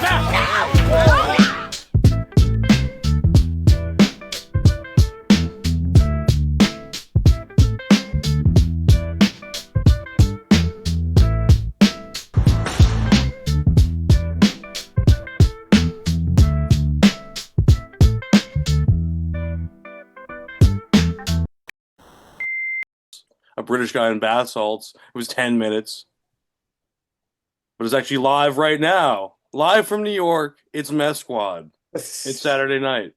A British guy in bath salts. It was 10 minutes. But it's actually live right now. Live from New York. It's Meth Squad. It's Saturday night.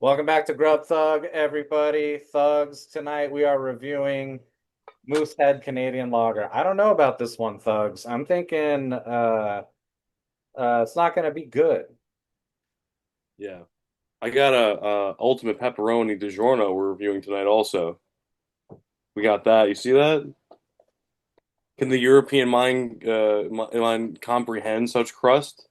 Welcome back to Grub Thug, everybody. Thugs, tonight we are reviewing Moosehead Canadian Lager. I don't know about this one, Thugs. I'm thinking it's not going to be good. Yeah. I got a Ultimate Pepperoni DiGiorno we're reviewing tonight also. We got that. You see that? Can the European mind comprehend such crust?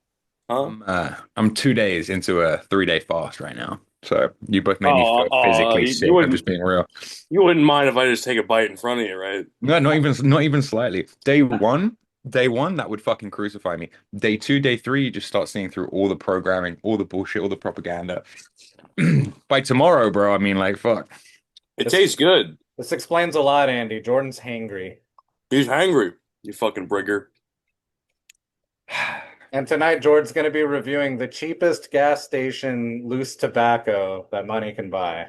Huh? I'm 2 days into a 3-day fast right now. So you both made me feel physically sick. I'm just being real. You wouldn't mind if I just take a bite in front of you, right? No, not even slightly. Day one, that would fucking crucify me. Day 2, day 3, you just start seeing through all the programming, all the bullshit, all the propaganda. By tomorrow, bro, I mean, like, fuck. It tastes good. This explains a lot, Andy. Jordan's hangry. He's hangry, you fucking brigger. And tonight, Jordan's going to be reviewing the cheapest gas station loose tobacco that money can buy.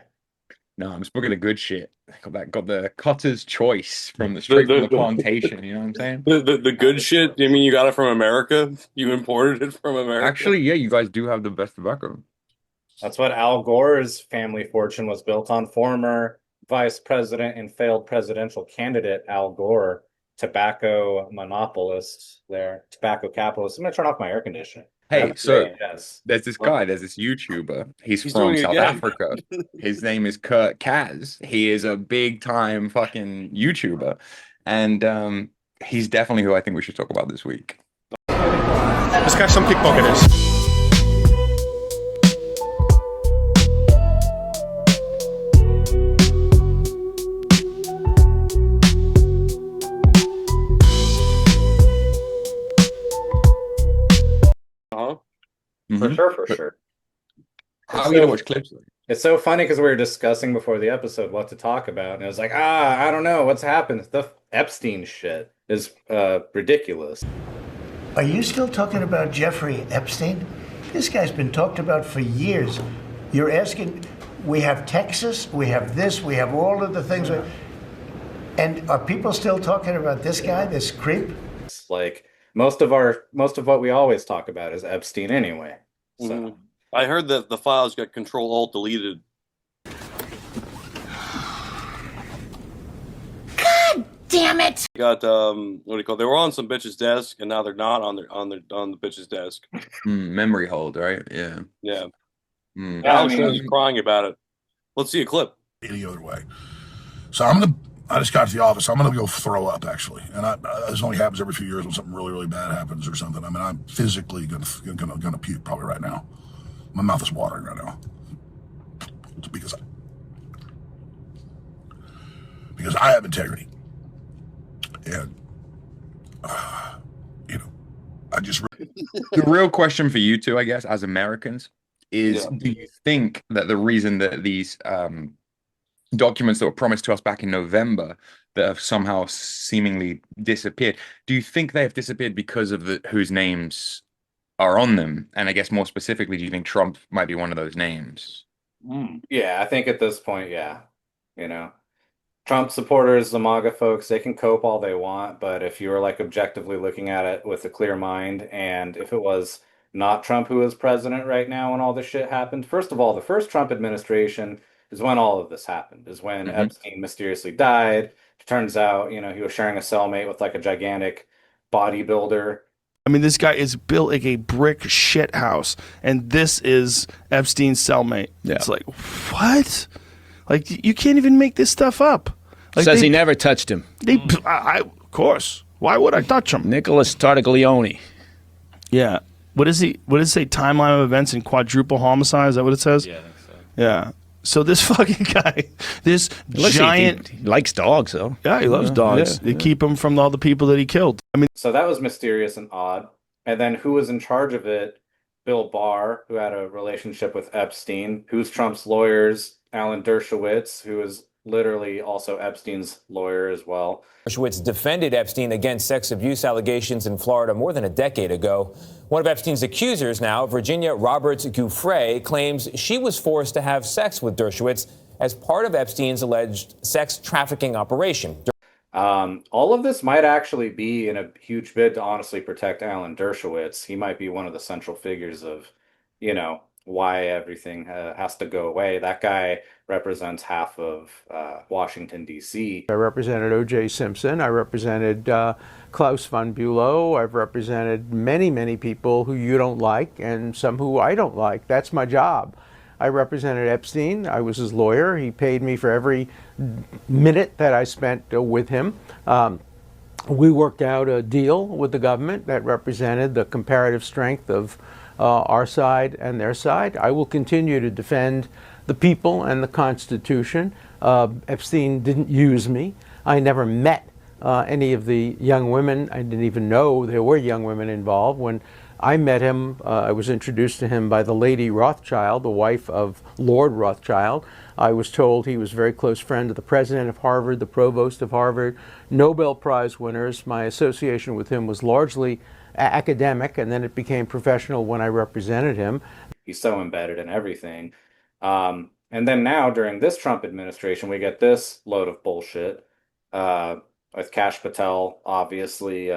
No, I'm smoking the good shit. Got the Cutter's Choice from the straight from the plantation. You know what I'm saying? The good shit. You mean you got it from America? You imported it from America? Actually, yeah, you guys do have the best tobacco. That's what Al Gore's family fortune was built on. Former vice president and failed presidential candidate Al Gore, tobacco monopolist there, tobacco capitalist. I'm gonna turn off my air conditioner. Hey, That's so great, yes. there's this guy, there's this YouTuber. He's from doing it South again. Africa. His name is Kurt Kaz. He is a big time fucking YouTuber. And he's definitely who I think we should talk about this week. Let's catch some pickpocketers. For sure. How are you gonna watch clips? It's so funny because we were discussing before the episode what to talk about, and it was like, I don't know what's happened. The Epstein shit is ridiculous. Are you still talking about Jeffrey Epstein? This guy's been talked about for years. You're asking, we have Texas, we have this, we have all of the things. And are people still talking about this guy, this creep? It's like most of what we always talk about is Epstein anyway. So I heard that the files got Control-Alt-deleted. God damn it! Got what do you call? They were on some bitch's desk, and now they're not on the bitch's desk. Memory hold, right? Yeah. Yeah. Alex is crying about it. Let's see a clip. Any other way. So I just got to the office. I'm gonna go throw up actually, and this only happens every few years when something really, really bad happens or something. I mean, I'm physically gonna puke probably right now. My mouth is watering right now. It's because I have integrity, and I just. The real question for you two, I guess, as Americans, is: do you think that the reason that these documents that were promised to us back in November that have somehow seemingly disappeared, do you think they have disappeared because of whose names are on them? And I guess more specifically, do you think Trump might be one of those names? Yeah, I think at this point, yeah. Trump supporters, the MAGA folks, they can cope all they want, but if you were like objectively looking at it with a clear mind, and if it was not Trump who is president right now when all this shit happened, first of all, the first Trump administration is when all of this happened, is when Epstein mysteriously died. It turns out, he was sharing a cellmate with like a gigantic bodybuilder. I mean, this guy is built like a brick shit house, and this is Epstein's cellmate. Yeah. It's like, what? Like, you can't even make this stuff up. Like, Says he never touched him. Of course. Why would I touch him? Nicholas Tartaglione. Yeah. What does it say? Timeline of events in quadruple homicide? Is that what it says? Yeah, I think so. Yeah. So this fucking guy, this giant... He likes dogs, though. Yeah, he loves dogs. They keep him from all the people that he killed. I mean... So that was mysterious and odd. And then who was in charge of it? Bill Barr, who had a relationship with Epstein. Who's Trump's lawyers? Alan Dershowitz, who is literally also Epstein's lawyer as well. Dershowitz defended Epstein against sex abuse allegations in Florida more than a decade ago. One of Epstein's accusers now, Virginia Roberts Giuffre, claims she was forced to have sex with Dershowitz as part of Epstein's alleged sex trafficking operation. All of this might actually be in a huge bid to honestly protect Alan Dershowitz. He might be one of the central figures of, why everything has to go away. That guy represents half of Washington, D.C. I represented O.J. Simpson. I represented Klaus von Bülow. I've represented many, many people who you don't like and some who I don't like. That's my job. I represented Epstein. I was his lawyer. He paid me for every minute that I spent with him. We worked out a deal with the government that represented the comparative strength of our side and their side. I will continue to defend the people and the Constitution. Epstein didn't use me. I never met any of the young women. I didn't even know there were young women involved. When I met him, I was introduced to him by the Lady Rothschild, the wife of Lord Rothschild. I was told he was a very close friend of the president of Harvard, the provost of Harvard, Nobel Prize winners. My association with him was largely academic, and then it became professional when I represented him. He's so embedded in everything. And then now, during this Trump administration, we get this load of bullshit with Kash Patel, obviously,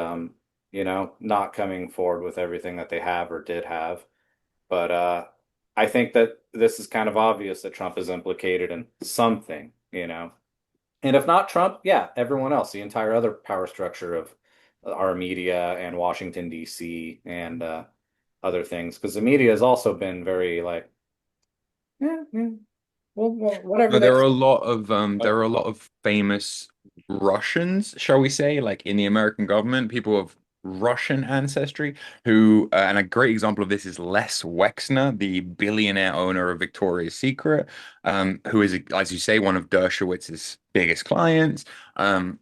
not coming forward with everything that they have or did have. But I think that this is kind of obvious that Trump is implicated in something, And if not Trump, yeah, everyone else, the entire other power structure of our media and Washington, D.C. and other things. Because the media has also been very like, well, whatever. There are a lot of famous Russians, shall we say, like in the American government, people of Russian ancestry who, and a great example of this is Les Wexner, the billionaire owner of Victoria's Secret, who is, as you say, one of Dershowitz's biggest clients,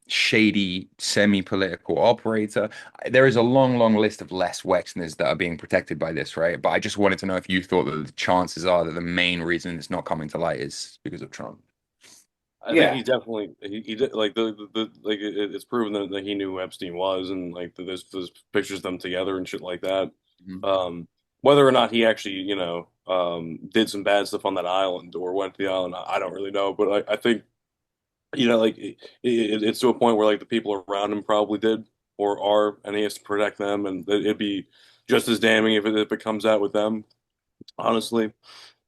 shady semi-political operator. There is a long, long list of Les Wexners that are being protected by this, right? But I just wanted to know if you thought that the chances are that the main reason it's not coming to light is because of Trump. I think he definitely he did like it's proven that he knew who Epstein was, and like there's pictures of them together and shit like that. Whether or not he actually did some bad stuff on that island or went to the island, I don't really know. But I think it's to a point where like the people around him probably did or are, and he has to protect them, and it'd be just as damning if it comes out with them. Honestly,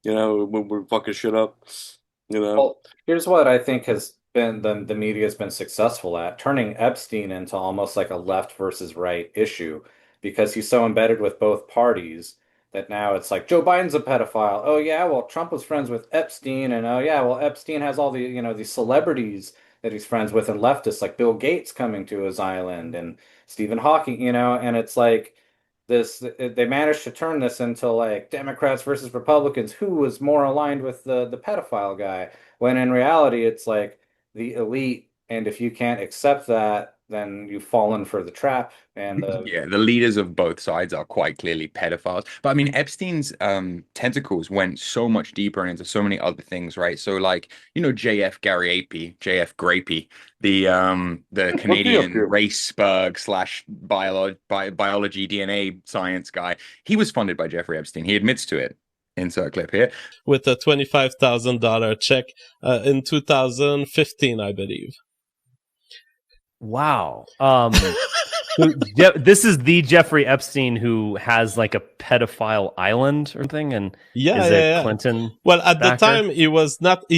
when we're fucking shit up. Well, here's what I think has been the media has been successful at turning Epstein into almost like a left versus right issue because he's so embedded with both parties that now it's like Joe Biden's a pedophile. Oh yeah, well Trump was friends with Epstein, and oh yeah, well Epstein has all the these celebrities that he's friends with and leftists like Bill Gates coming to his island and Stephen Hawking, and it's like they managed to turn this into like Democrats versus Republicans, who was more aligned with the pedophile guy, when in reality it's like the elite, and if you can't accept that, then you've fallen for the trap. And yeah, the leaders of both sides are quite clearly pedophiles. But I mean, Epstein's tentacles went so much deeper and into so many other things, right? So like, JF Grapey, the Canadian raceberg / biology DNA science guy. He was funded by Jeffrey Epstein. He admits to it. Insert clip here. With a $25,000 check in 2015, I believe. Wow. This is the Jeffrey Epstein who has like a pedophile island or something, and is it Clinton? Well, at the time he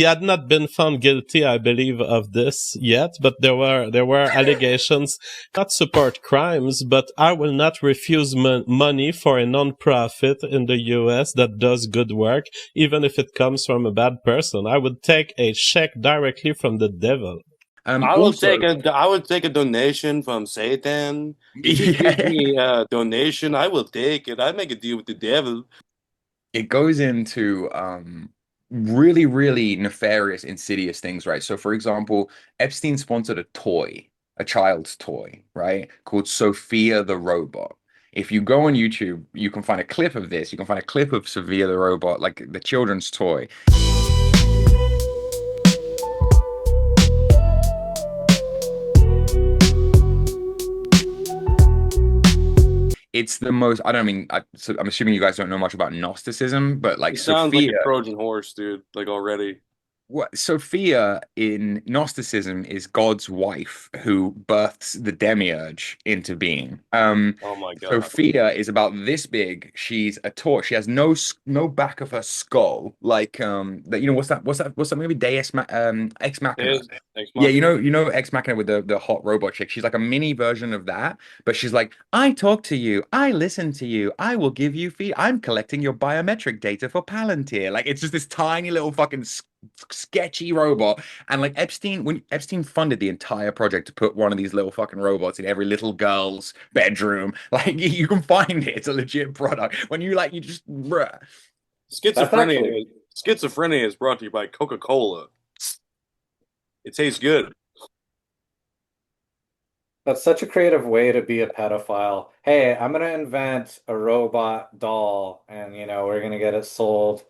had not been found guilty, I believe, of this yet, but there were allegations. Not support crimes, but I will not refuse money for a non-profit in the US that does good work, even if it comes from a bad person. I would take a check directly from the devil. I would take a donation from Satan. If you give me a donation, I will take it. I make a deal with the devil. It goes into really, really nefarious, insidious things, right? So, for example, Epstein sponsored a child's toy, right, called Sophia the Robot. If you go on YouTube, you can find a clip of this. You can find a clip of Sophia the Robot, like the children's toy. It's the most, I don't mean, so I'm assuming you guys don't know much about Gnosticism, but like It sounds like Sophia, a Trojan horse, dude. Like already. what Sophia in Gnosticism is God's wife who births the demiurge into being. Oh my God. Sophia is about this big. She's a torch. She has no back of her skull. Like that, you know, what's that movie? Ex Machina. Ex Yeah, Machina. you know Ex Machina with the hot robot chick. She's like a mini version of that, but she's like, I talk to you, I listen to you, I will give you feed. I'm collecting your biometric data for Palantir. Like it's just this tiny little fucking sketchy robot. And like when Epstein funded the entire project to put one of these little fucking robots in every little girl's bedroom, like you can find it. It's a legit product. When you just bruh. Schizophrenia is brought to you by Coca-Cola. It tastes good. That's such a creative way to be a pedophile. Hey, I'm gonna invent a robot doll, and we're gonna get it sold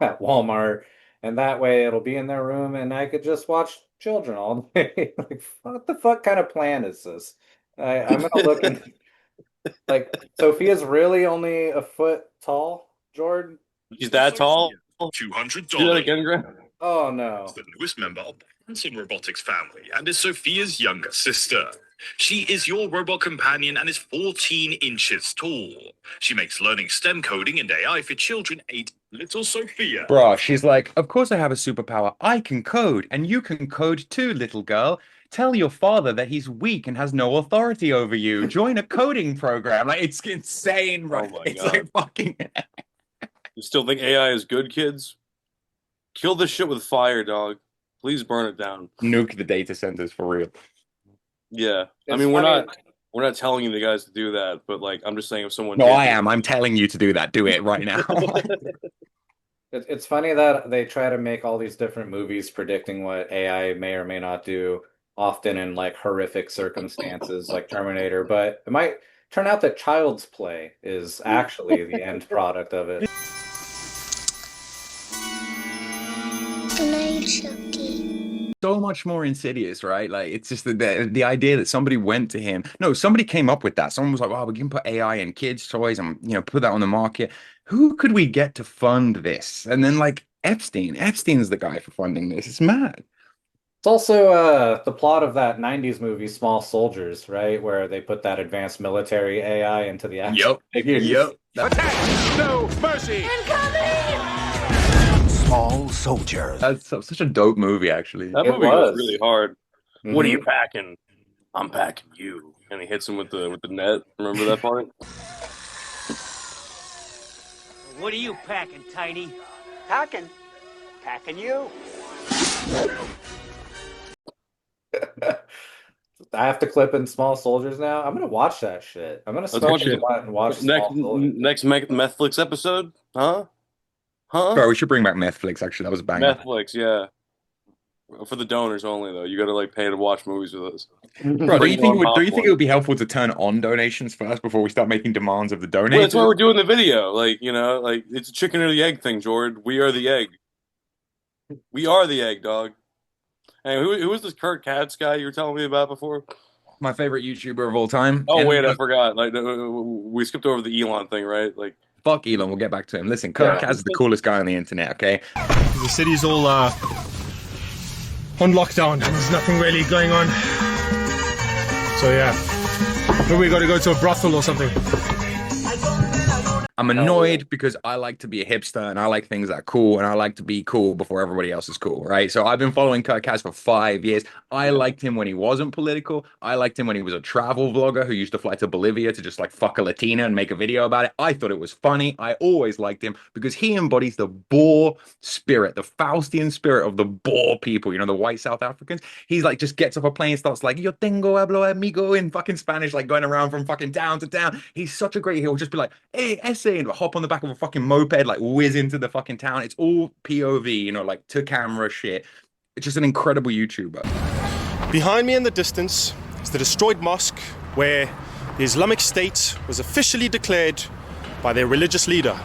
at Walmart, and that way it'll be in their room, and I could just watch children all day. Like, what the fuck kind of plan is this? I'm gonna look and like Sophia's really only a foot tall, Jordan. She's that tall? $200. Do that again, Grant? Oh no. The newest member of the Hanson Robotics family and is Sophia's younger sister. She is your robot companion and is 14 inches tall. She makes learning STEM coding and AI for children 8. Little Sophia. Bruh, she's like, of course I have a superpower. I can code, and you can code too, little girl. Tell your father that he's weak and has no authority over you. Join a coding program. Like, it's insane, bro. Oh my It's God. like fucking. You still think AI is good, kids? Kill this shit with fire, dog. Please burn it down. Nuke the data centers for real. Yeah. I It's mean, we're funny- not telling you guys to do that, but like I'm just saying if someone No, did, I am. I'm telling you to do that. Do it right now. It's funny that they try to make all these different movies predicting what AI may or may not do, often in like horrific circumstances like Terminator, but it might turn out that Child's Play is actually the end product of it. So much more insidious, right? Like it's just the idea that somebody went to him. No, somebody came up with that. Someone was like, "Oh, we can put AI in kids' toys and put that on the market. Who could we get to fund this?" And then like Epstein's the guy for funding this. It's mad. It's also the plot of that 90s movie Small Soldiers, right? Where they put that advanced military AI into the action figures. Yep. No mercy. Small Soldiers. That's such a dope movie, actually. that It movie was was. really hard. What are Mhm. you packing? I'm packing you. And he hits him with the net. Remember that part? What are you packing, Tiny? Packing you. I have to clip in Small Soldiers now. I'm gonna watch that shit. I'm gonna Let's start watch to it. watch Next Small Soldiers. Netflix episode? Huh? Bro, we should bring back Netflix, actually. That was a banger. Netflix, yeah. For the donors only, though. You got to like pay to watch movies with us. Bro, Bring your own do you think it popcorn. would be helpful to turn on donations first before we start making demands of the donators? Well, that's why we're doing the video. Like, like it's a chicken or the egg thing, Jordan. We are the egg. We are the egg, dog. Hey, who was this Kurt Katz guy you were telling me about before? My favorite YouTuber of all time. Oh, And wait, I look, forgot. Like, we skipped over the Elon thing, right? Like, fuck Elon, we'll get back to him. Listen, Kurt Katz is the coolest guy on the internet, okay? The city's all on lockdown. There's nothing really going on. So yeah, maybe we got to go to a brothel or something. I'm annoyed because I like to be a hipster and I like things that are cool and I like to be cool before everybody else is cool, right? So I've been following Kurt Katz for 5 years. I liked him when he wasn't political. I liked him when he was a travel vlogger who used to fly to Bolivia to just like fuck a Latina and make a video about it. I thought it was funny. I always liked him because he embodies the Boer spirit, the Faustian spirit of the Boer people, the white South Africans. He's like, just gets off a plane and starts like, yo tengo hablo amigo in fucking Spanish, like going around from fucking town to town. He's such a great, he'll just be like, hey, essay, and hop on the back of a fucking moped, like whiz into the fucking town. It's all POV, like to camera shit. It's just an incredible YouTuber. Behind me in the distance is the destroyed mosque where the Islamic State was officially declared by their religious leader.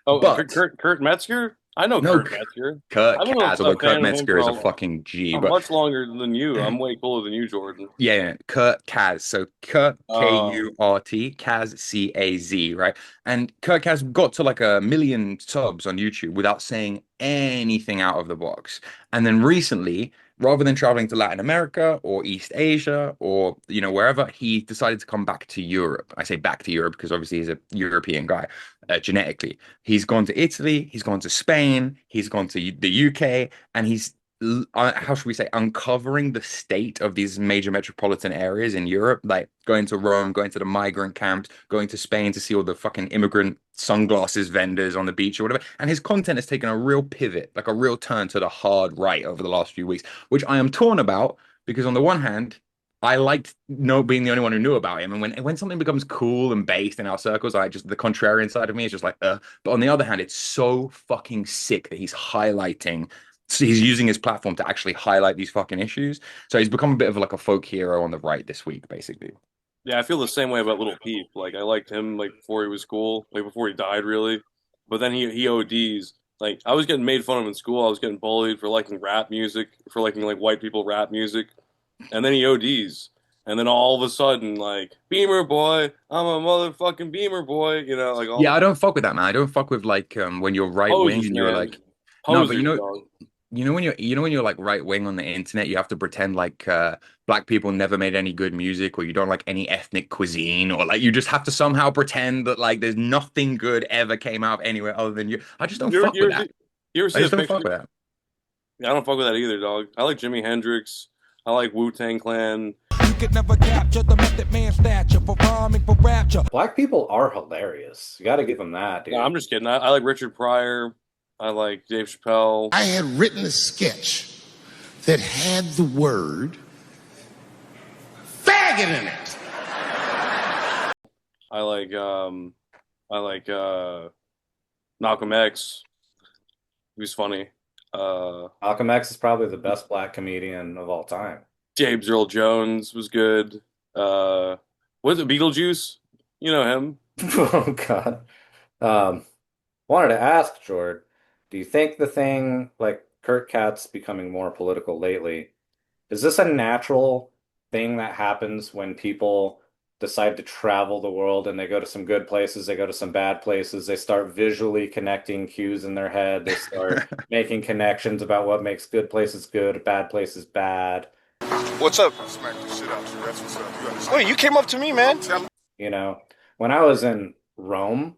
Oh, But Kurt Metzger? I know no, Kurt Metzger. Kurt I've been Kaz, although a Kurt fan of him Metzger for is a fucking G, I'm but much longer than you. I'm way cooler than you, Jordan. yeah, Kurt Kaz. So Kurt Kurt Kaz Caz, right? And Kurt Kaz got to like 1 million subs on YouTube without saying anything out of the box. And then recently, rather than traveling to Latin America or East Asia or wherever, he decided to come back to Europe. I say back to Europe because obviously he's a European guy genetically. He's gone to Italy, he's gone to Spain, he's gone to the UK, and he's how should we say, uncovering the state of these major metropolitan areas in Europe, like going to Rome, going to the migrant camps, going to Spain to see all the fucking immigrant sunglasses vendors on the beach or whatever. And his content has taken a real pivot, like a real turn to the hard right over the last few weeks, which I am torn about because on the one hand, I liked being the only one who knew about him. And when something becomes cool and based in our circles, I just the contrarian side of me is just like, But on the other hand, it's so fucking sick that he's highlighting. So he's using his platform to actually highlight these fucking issues. So he's become a bit of like a folk hero on the right this week, basically. Yeah, I feel the same way about Little Peep. Like I liked him like before he was cool, like before he died, really. But then he ODs. Like I was getting made fun of in school. I was getting bullied for liking rap music, for liking like white people rap music. And then he ODs. And then all of a sudden, like, Beamer boy, I'm a motherfucking Beamer boy, like all Yeah, I don't fuck with that, man. I don't fuck with like when you're right wing and you're like no, but dog. when you're like right wing on the internet, you have to pretend like black people never made any good music, or you don't like any ethnic cuisine, or like you just have to somehow pretend that like there's nothing good ever came out of anywhere other than you. I just don't fuck with that. You ever see I just the don't picture? fuck with that. Yeah, I don't fuck with that either, dog. I like Jimi Hendrix. I like Wu-Tang Clan. You could never capture the method man stature for rhyming for rapture. Black people are hilarious. You got to give them that, dude. No, I'm just kidding. I like Richard Pryor. I like Dave Chappelle. I had written a sketch that had the word faggot in it. I like Malcolm X. He was funny. Malcolm X is probably the best black comedian of all time. James Earl Jones was good. Was it Beetlejuice? You know him. Oh God. Wanted to ask, Jord, do you think the thing like Kurt Katz becoming more political lately, is this a natural thing that happens when people decide to travel the world and they go to some good places, they go to some bad places, they start visually connecting cues in their head, they start making connections about what makes good places good, bad places bad. What's up? Smack the shit out you. That's what's up. Wait, you came up to me, man. When I was in Rome,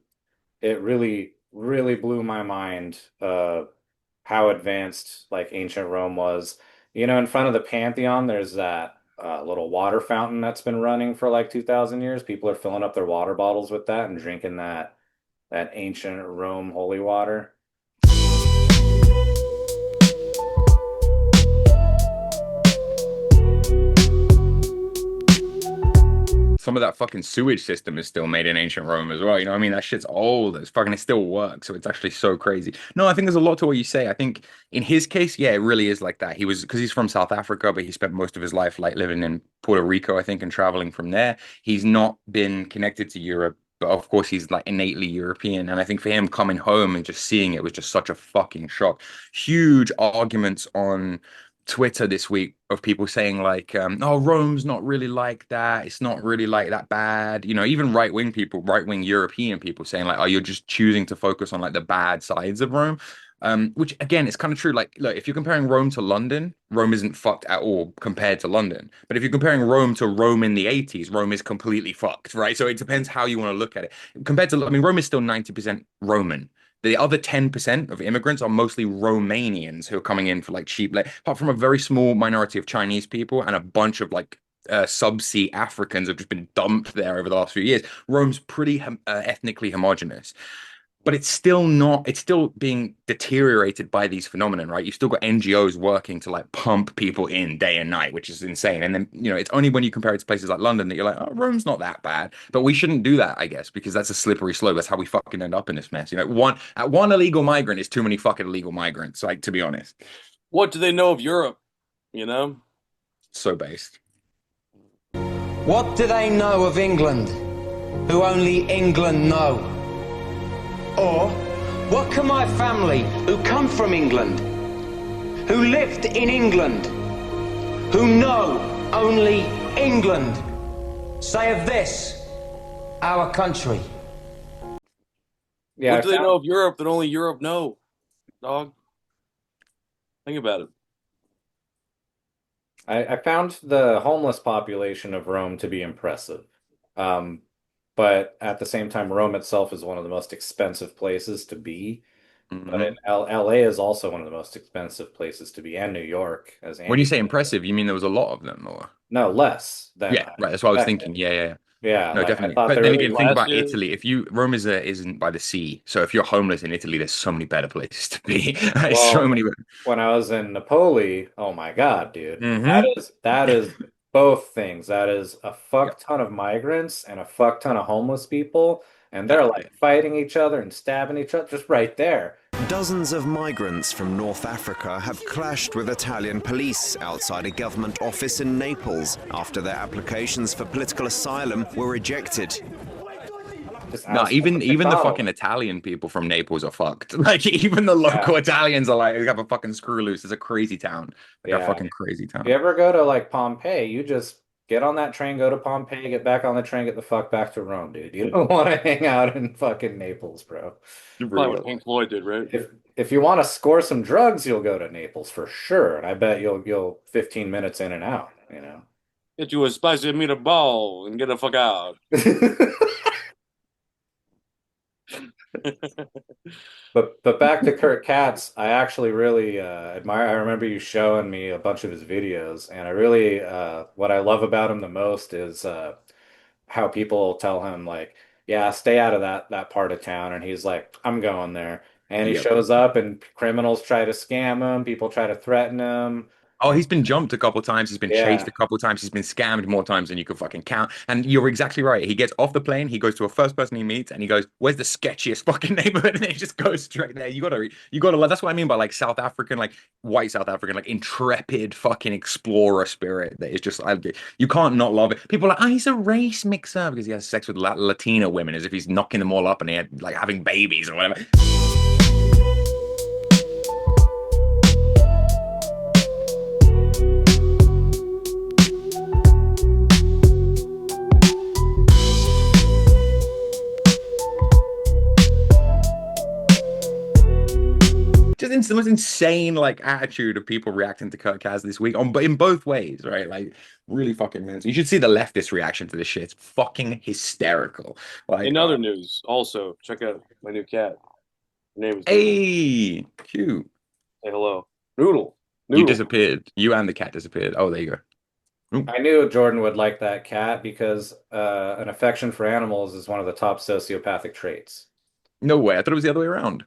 it really, really blew my mind how advanced like ancient Rome was. In front of the Pantheon, there's that little water fountain that's been running for like 2,000 years. People are filling up their water bottles with that and drinking that ancient Rome holy water. Some of that fucking sewage system is still made in ancient Rome as well. You know what I mean? That shit's old. It still works. So it's actually so crazy. No, I think there's a lot to what you say. I think in his case, yeah, it really is like that. Because he's from South Africa, but he spent most of his life like living in Puerto Rico, I think, and traveling from there. He's not been connected to Europe, but of course he's like innately European. And I think for him coming home and just seeing it was just such a fucking shock. Huge arguments on Twitter this week of people saying like, oh, Rome's not really like that. It's not really like that bad. Even right-wing people, right-wing European people saying like, oh, you're just choosing to focus on like the bad sides of Rome. Which again, it's kind of true. Like, look, if you're comparing Rome to London, Rome isn't fucked at all compared to London. But if you're comparing Rome to Rome in the 80s, Rome is completely fucked, right? So it depends how you want to look at it. Compared to, Rome is still 90% Roman. The other 10% of immigrants are mostly Romanians who are coming in for like cheap, apart from a very small minority of Chinese people and a bunch of like subsea Africans have just been dumped there over the last few years. Rome's pretty ethnically homogenous. But it's still being deteriorated by these phenomenon, right? You've still got NGOs working to like pump people in day and night, which is insane. And then, it's only when you compare it to places like London that you're like, oh, Rome's not that bad. But we shouldn't do that, I guess, because that's a slippery slope. That's how we fucking end up in this mess. One illegal migrant is too many fucking illegal migrants, like, to be honest. What do they know of Europe? So based. What do they know of England, who only England know? Or, what can my family, who come from England, who lived in England, who know only England, say of this, our country? Yeah, what do they know of Europe that only Europe know, dog? Think about it. I found the homeless population of Rome to be impressive. But at the same time, Rome itself is one of the most expensive places to be. But in LA is also one of the most expensive places to be, and New York, as When you Andy say said. impressive, you mean there was a lot of them, or? No, less than Yeah, I right. That's what I was expected. thinking. Yeah. Yeah, No, like I definitely. thought But there then would be again, think less. about Italy. If you Rome isn't by the sea, so if you're homeless in Italy, there's so many better places to be. There's so Well, many. when I was in Napoli, oh my God, dude. Mm-hmm. That is both things. That is a Yeah. fuck ton of migrants and a fuck ton of homeless people, and they're Yeah. like fighting each other and stabbing each other just right there. Dozens of migrants from North Africa have clashed with Italian police outside a government office in Naples after their applications for political asylum were rejected. No, even the fucking Italian people from Naples are fucked. Like even the local Italians are like, they have a fucking screw loose. It's a crazy town. Like a fucking crazy If town. you ever go to like Pompeii, you just get on that train, go to Pompeii, get back on the train, get the fuck back to Rome, dude. You don't want to hang out in fucking Naples, bro. Probably what Pink Floyd did, right? If you want to score some drugs, you'll go to Naples for sure. And I bet you'll 15 minutes in and out, you know. Get you a spicy meatball and get the fuck out. But back to Kurt Katz, I actually really admire. I remember you showing me a bunch of his videos, and I really what I love about him the most is how people tell him like, yeah, stay out of that part of town, and he's like, I'm going there, and he Yep. shows up, and criminals try to scam him, people try to threaten him. Oh, he's been jumped a couple times. He's been chased Yeah. a couple times. He's been scammed more times than you could fucking count. And you're exactly right. He gets off the plane. He goes to a first person he meets, and he goes, "Where's the sketchiest fucking neighborhood?" And he just goes straight there. You gotta. That's what I mean by like South African, like white South African, like intrepid fucking explorer spirit. That is just, you can't not love it. People are like, "Oh, he's a race mixer because he has sex with Latina women," as if he's knocking them all up and he had like having babies or whatever. Just the most insane like attitude of people reacting to Kurt Kaz this week but in both ways, right? Like really fucking mental. You should see the leftist reaction to this shit. It's fucking hysterical. Like in other news, also check out my new cat. Her name is Hey, cute. Say hello. Noodle. You disappeared. You and the cat disappeared. Oh, there you go. I knew Jordan would like that cat because an affection for animals is one of the top sociopathic traits. No way. I thought it was the other way around.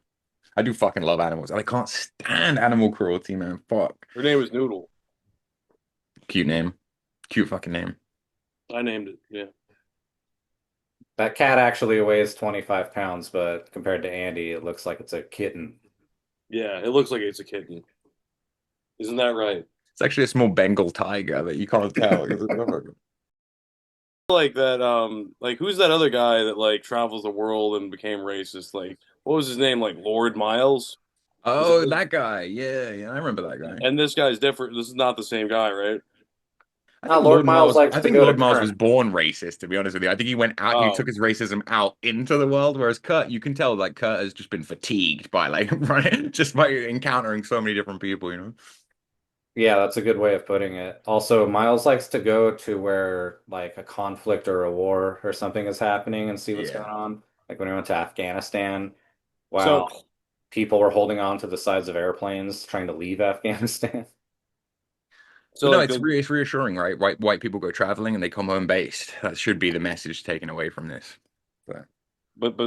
I do fucking love animals. I can't stand animal cruelty, man. Fuck. Her name is Noodle. Cute name. Cute fucking name. I named it. Yeah. That cat actually weighs 25 pounds, but compared to Andy, it looks like it's a kitten. Yeah, it looks like it's a kitten. Isn't that right? It's actually a small Bengal tiger that you can't tell. Like that, like who's that other guy that like travels the world and became racist? Like, what was his name? Like Lord Miles? Oh, that guy. Yeah, I remember that guy. And this guy's different. This is not the same guy, right? I think Lord Miles was born racist, to be honest with you. I think he went out, he took his racism out into the world, whereas Kurt, you can tell like Kurt has just been fatigued by like just by encountering so many different people, you know. Yeah, that's a good way of putting it. Also, Miles likes to go to where like a conflict or a war or something is happening and see what's going on. Like when we went to Afghanistan, wow, people were holding on to the sides of airplanes trying to leave Afghanistan. So no, it's reassuring, right? White people go traveling and they come home based. That should be the message taken away from this. But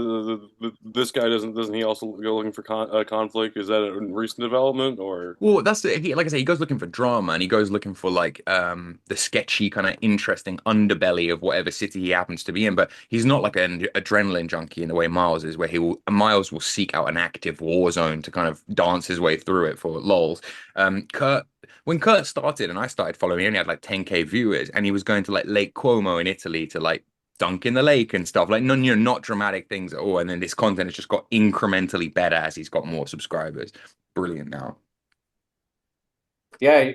this guy doesn't he also go looking for conflict? Is that a recent development or? Well, that's like I say, he goes looking for drama and he goes looking for like the sketchy kind of interesting underbelly of whatever city he happens to be in. But he's not like an adrenaline junkie in the way Miles is, where Miles will seek out an active war zone to kind of dance his way through it for lols. Kurt when Kurt started and I started following, he only had like 10K viewers, and he was going to like Lake Como in Italy to like dunk in the lake and stuff, like none, not dramatic things at all. And then this content has just got incrementally better as he's got more subscribers. Brilliant now. Yeah,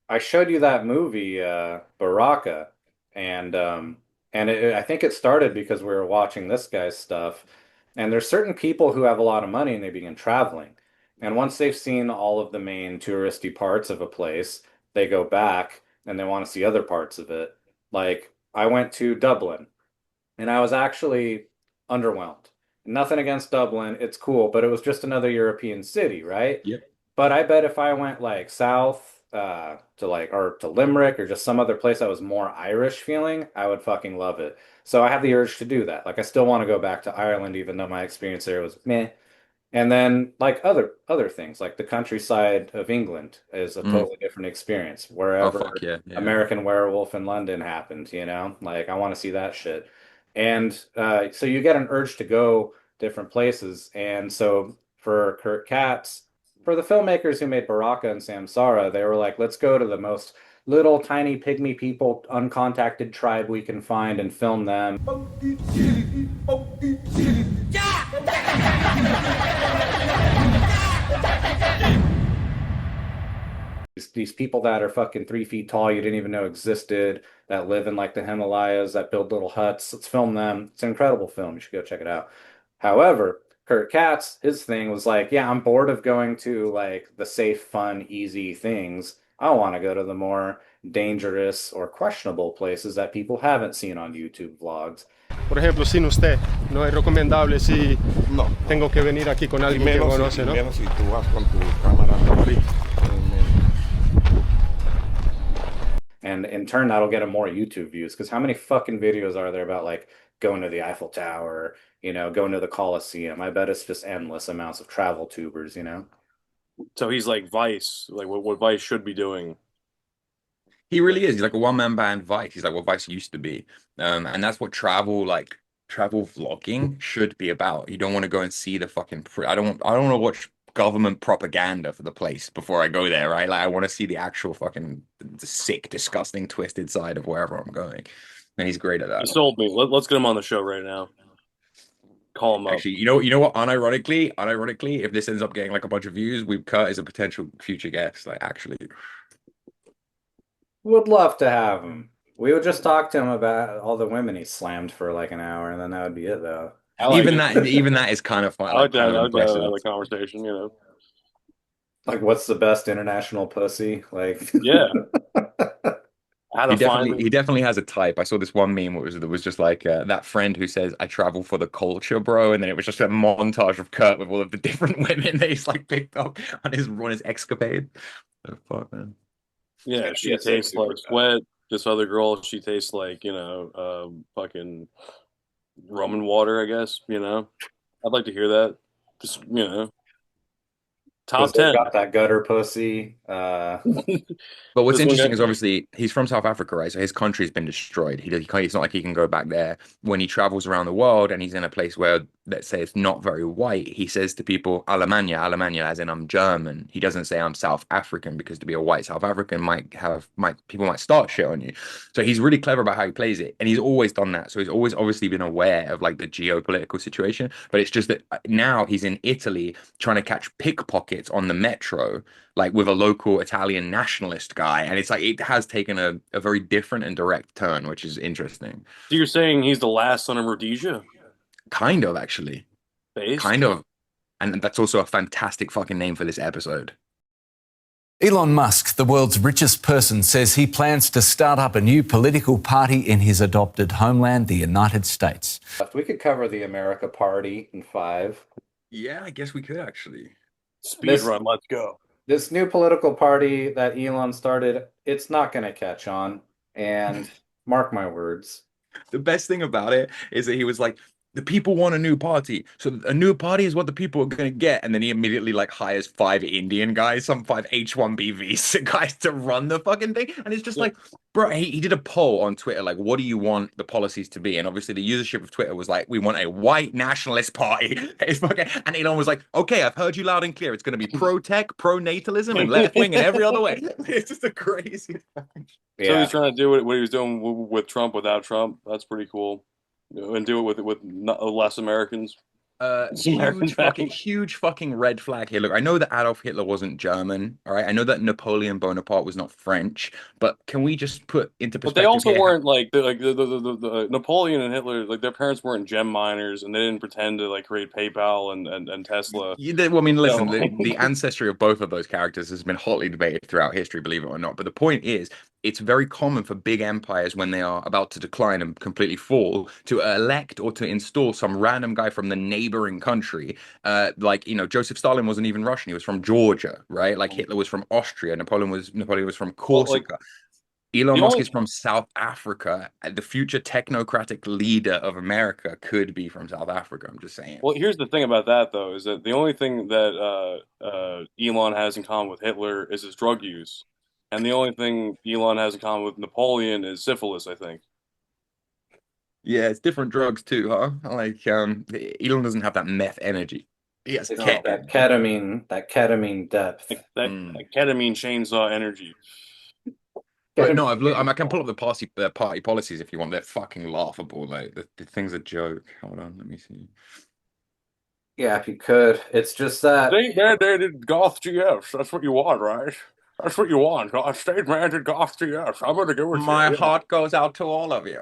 I showed you that movie, Baraka, and I think it started because we were watching this guy's stuff. And there's certain people who have a lot of money and they begin traveling. And once they've seen all of the main touristy parts of a place, they go back and they want to see other parts of it. Like I went to Dublin and I was actually underwhelmed. Nothing against Dublin, it's cool, but it was just another European city, right? Yep. But I bet if I went like south to like or to Limerick or just some other place that was more Irish feeling, I would fucking love it. So I have the urge to do that. Like I still want to go back to Ireland, even though my experience there was meh. And then like other things, like the countryside of England is a totally different experience. Oh Wherever fuck yeah, yeah. American Werewolf in London happened, you know, like I want to see that shit. And so you get an urge to go different places. And so for Kurt Katz, for the filmmakers who made Baraka and Samsara, they were like, let's go to the most little tiny pygmy people, uncontacted tribe we can find and film them. These people that are fucking 3 feet tall you didn't even know existed, that live in like the Himalayas, that build little huts. Let's film them. It's an incredible film. You should go check it out. However, Kurt Katz, his thing was like, yeah, I'm bored of going to like the safe, fun, easy things. I want to go to the more dangerous or questionable places that people haven't seen on YouTube vlogs. Por ejemplo, sin usted, no es recomendable si tengo que venir aquí con alguien que conoce, ¿no? Menos si tú vas con tu cámara favorita. And in turn, that'll get him more YouTube views. Because how many fucking videos are there about like going to the Eiffel Tower, you know, going to the Coliseum? I bet it's just endless amounts of travel tubers, you know? So he's like Vice, like what Vice should be doing. He really is. He's like a one-man band Vice. He's like what Vice used to be. And that's what travel vlogging should be about. You don't want to go and see the fucking I don't want to watch government propaganda for the place before I go there, right? Like I want to see the actual fucking sick, disgusting, twisted side of wherever I'm going. And he's great at that. He sold me. Let's get him on the show right now. Call him up. Actually, you know what? Unironically, if this ends up getting like a bunch of views, Kurt is a potential future guest. Like actually, would love to have him. We would just talk to him about all the women he slammed for like an hour, and then that would be it, though. Even that is kind of fun. I like that. I like the conversation, you know. Like, what's the best international pussy? Like, yeah. He definitely has a type. I saw this one meme that was just like that friend who says, "I travel for the culture, bro," and then it was just a montage of Kurt with all of the different women that he's like picked up on his escapade. Oh, fuck, man. Yeah, she tastes like sweat. This other girl, she tastes like, you know, fucking rum and water, I guess, you know. I'd like to hear that. Just, you know. Top 10. Got that gutter pussy. But what's interesting is obviously he's from South Africa, right? So his country's been destroyed. It's not like he can go back there. When he travels around the world and he's in a place where, let's say, it's not very white, he says to people, Alemania, as in I'm German. He doesn't say I'm South African, because to be a white South African people might start shit on you. So he's really clever about how he plays it. And he's always done that. So he's always obviously been aware of like the geopolitical situation. But it's just that now he's in Italy trying to catch pickpockets on the metro, like with a local Italian nationalist guy, and it's like it has taken a very different and direct turn, which is interesting. So you're saying he's the last son of Rhodesia? Kind of, actually. Based? Kind of. And that's also a fantastic fucking name for this episode. Elon Musk, the world's richest person, says he plans to start up a new political party in his adopted homeland, the United States. We could cover the America Party in 5. Yeah, I guess we could actually. Speed run, let's go. This new political party that Elon started, it's not going to catch on. And mark my words. The best thing about it is that he was like, the people want a new party. So a new party is what the people are going to get. And then he immediately like hires 5 Indian guys, some 5 H-1B visa guys to run the fucking thing. And it's just like, bro, he did a poll on Twitter, like, what do you want the policies to be? And obviously the usership of Twitter was like, we want a white nationalist party. It's fucking, and Elon was like, okay, I've heard you loud and clear. It's going to be pro-tech, pro-natalism, and left wing and every other way. It's just a crazy. So he's trying to do what he was doing with Trump without Trump. That's pretty cool. And do it with less Americans. Huge fucking red flag here. Look, I know that Adolf Hitler wasn't German, all right? I know that Napoleon Bonaparte was not French, but can we just put into perspective? But they also here weren't like the Napoleon and Hitler, like their parents weren't gem miners, and they didn't pretend to like create PayPal and Tesla. Well, I mean, listen, the ancestry of both of those characters has been hotly debated throughout history, believe it or not. But the point is, it's very common for big empires when they are about to decline and completely fall to elect or to install some random guy from the neighboring country. Like, Joseph Stalin wasn't even Russian; he was from Georgia, right? Like Hitler was from Austria, Napoleon was from Corsica. Elon Musk is from South Africa. The future technocratic leader of America could be from South Africa. I'm just saying. Well, here's the thing about that, though, is that the only thing that Elon has in common with Hitler is his drug use. And the only thing Elon has in common with Napoleon is syphilis, I think. Yeah, it's different drugs too, huh? Like, Elon doesn't have that meth energy. He has that ketamine depth. That ketamine chainsaw energy. But no, I can pull up the party policies if you want. They're fucking laughable. Like the thing's a joke. Hold on, let me see. Yeah, if you could. It's just that state mandated goth GFs. That's what you want, right? That's what you want. State mandated goth GFs. I'm gonna go with my heart goes out to all of you.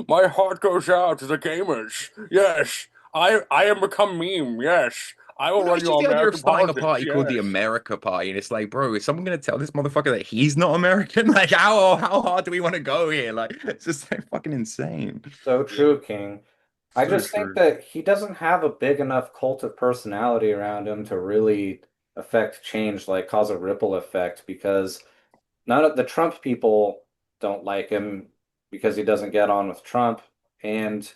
My heart goes out to the gamers. Yes, I am become meme. Yes. I will run you the idea of starting politics. a party called the America Party, and it's like, bro, is someone gonna tell this motherfucker that he's not American? Like, how hard do we want to go here? Like, it's just like fucking insane. So true, King. I just think that he doesn't have a big enough cult of personality around him to really affect change, like cause a ripple effect, because none of the Trump people don't like him because he doesn't get on with Trump, and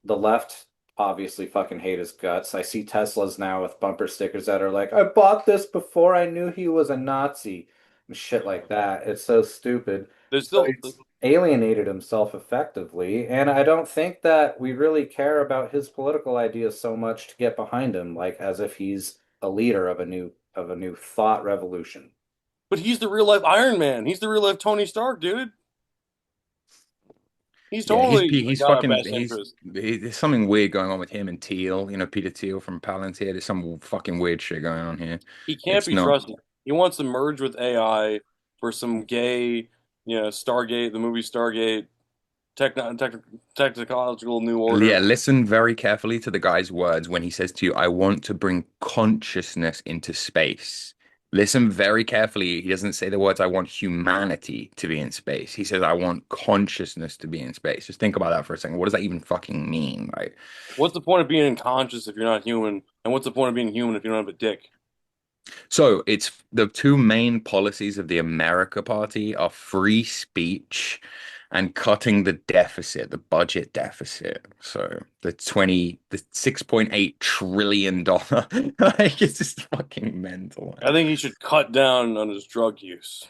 the left obviously fucking hate his guts. I see Teslas now with bumper stickers that are like, I bought this before I knew he was a Nazi, and shit like that. It's so stupid. There's still he's alienated himself effectively, and I don't think that we really care about his political ideas so much to get behind him, like as if he's a leader of a new thought revolution. But he's the real life Iron Man. He's the real life Tony Stark, dude. He's totally he's fucking there's something weird going on with him and Thiel, Peter Thiel from Palantir. There's some fucking weird shit going on here. He can't be trusted. He wants to merge with AI for some gay, Stargate, the movie Stargate, technological new order. Yeah, listen very carefully to the guy's words when he says to you, I want to bring consciousness into space. Listen very carefully. He doesn't say the words, I want humanity to be in space. He says, I want consciousness to be in space. Just think about that for a second. What does that even fucking mean? Right? What's the point of being conscious if you're not human? And what's the point of being human if you don't have a dick? So it's the two main policies of the America Party are free speech and cutting the deficit, the budget deficit. So the $6.8 trillion, like it's just fucking mental. I think he should cut down on his drug use.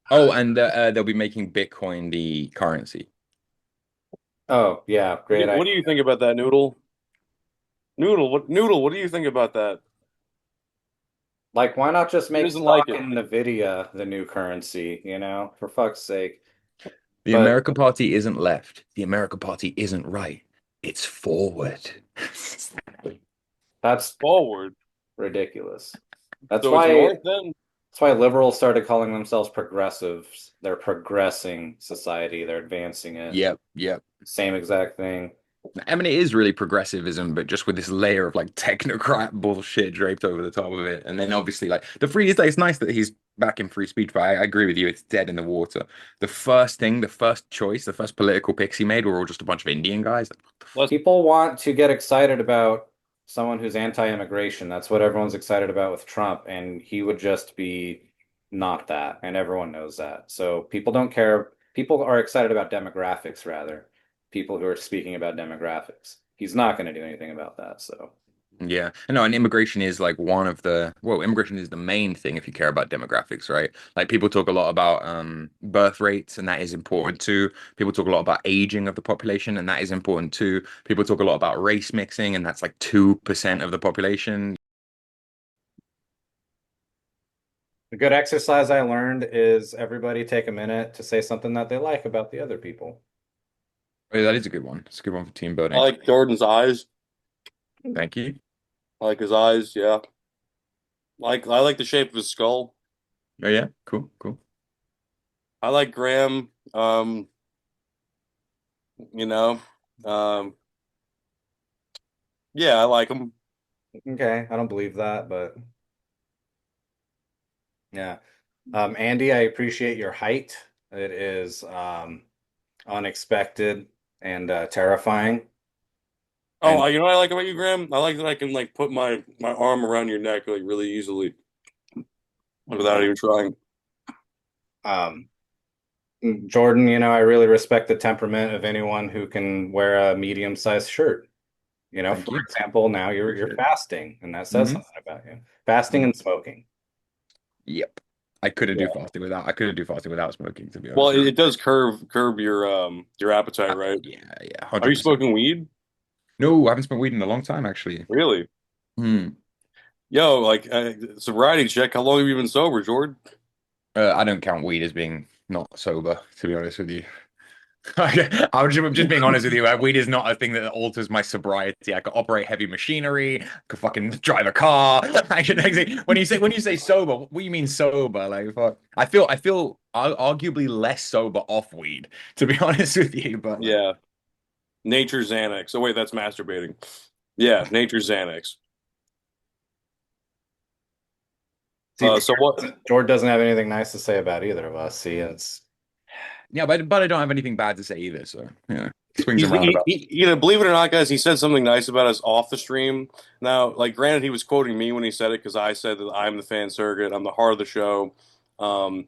Oh, and they'll be making Bitcoin the currency. Oh yeah, great. What do you think about that, Noodle? Noodle, what do you think about that? Like, why not just make stock in NVIDIA the new currency, for fuck's sake? The America Party isn't left. The America Party isn't right. It's forward. That's forward. Ridiculous. That's so why north, then? That's why liberals started calling themselves progressives. They're progressing society. They're advancing it. Yep. Same exact thing. I mean, it is really progressivism, but just with this layer of like technocrat bullshit draped over the top of it. And then obviously, like the free, it's nice that he's back in free speech, but I agree with you, it's dead in the water. The first choice, the first political picks he made were all just a bunch of Indian guys. People want to get excited about someone who's anti-immigration. That's what everyone's excited about with Trump, and he would just be not that, and everyone knows that. So people don't care People are excited about demographics, rather. People who are speaking about demographics. He's not going to do anything about that. So Yeah, no, and immigration is like one of the, well, immigration is the main thing if you care about demographics, right? Like people talk a lot about birth rates, and that is important too. People talk a lot about aging of the population, and that is important too. People talk a lot about race mixing, and that's like 2% of the population. a good exercise I learned is everybody take a minute to say something that they like about the other people. Oh, yeah, that is a good one. It's a good one for team I building. like Jordan's eyes. Thank you. I like his eyes, yeah. I like the shape of his skull. Oh yeah, cool, cool. I like Graham. You know, um, yeah, I like him. Okay, I don't believe that, but yeah. Andy, I appreciate your height. It is unexpected and terrifying. Oh, And you know what I like about you, Graham? I like that I can like put my arm around your neck like really easily without even trying. um, Jordan, I really respect the temperament of anyone who can wear a medium-sized shirt. Thank For you. example, now you're fasting, and that says Mhm. something about you. Fasting and smoking. Yep. I couldn't Yeah. do fasting without. I couldn't do fasting without smoking, to be Well, honest. it does curb your appetite, right? Yeah, yeah, Are you 100%. smoking weed? No, I haven't smoked weed in a long time, actually. Really? Hmm. Yo, like sobriety check. How long have you been sober, Jordan? I don't count weed as being not sober, to be honest with you. I'm just being honest with you. Weed is not a thing that alters my sobriety. I could operate heavy machinery, could fucking drive a car. When you say sober, what do you mean sober? Like, fuck. I feel arguably less sober off weed, to be honest with you. But like, Yeah. Nature Xanax. Oh wait, that's masturbating. Yeah, Nature Xanax. See, So what? Jordan doesn't have anything nice to say about either of us. See, it's yeah, but I don't have anything bad to say either. So yeah, swings He's, and roundabouts. believe it or not, guys, he said something nice about us off the stream. Now, like, granted, he was quoting me when he said it because I said that I'm the fan surrogate, I'm the heart of the show. Um,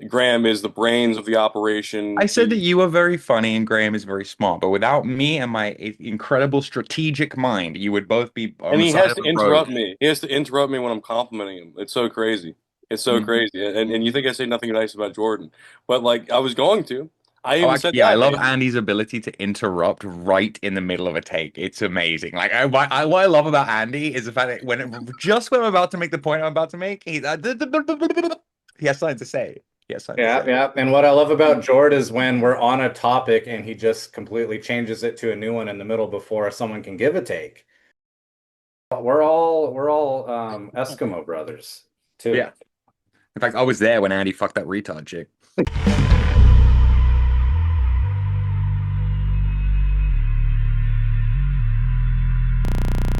Graham is the brains of the operation. I said that you are very funny and Graham is very smart, but without me and my incredible strategic mind, you would both be on And the he side has of to the road. interrupt me. He has to interrupt me when I'm complimenting him. It's so crazy. It's so Mhm. crazy. And you think I say nothing nice about Jordan, but like I was going to. I Oh, even actually, said, yeah, I yeah, love man. Andy's ability to interrupt right in the middle of a take. It's amazing. Like, what I love about Andy is the fact that just when I'm about to make the point I'm about to make, he has something to say. He has something to yeah, say. yeah. And what I love about Jord is when we're on a topic and he just completely changes it to a new one in the middle before someone can give a take. We're all Eskimo brothers too. Yeah. In fact, I was there when Andy fucked that retard chick.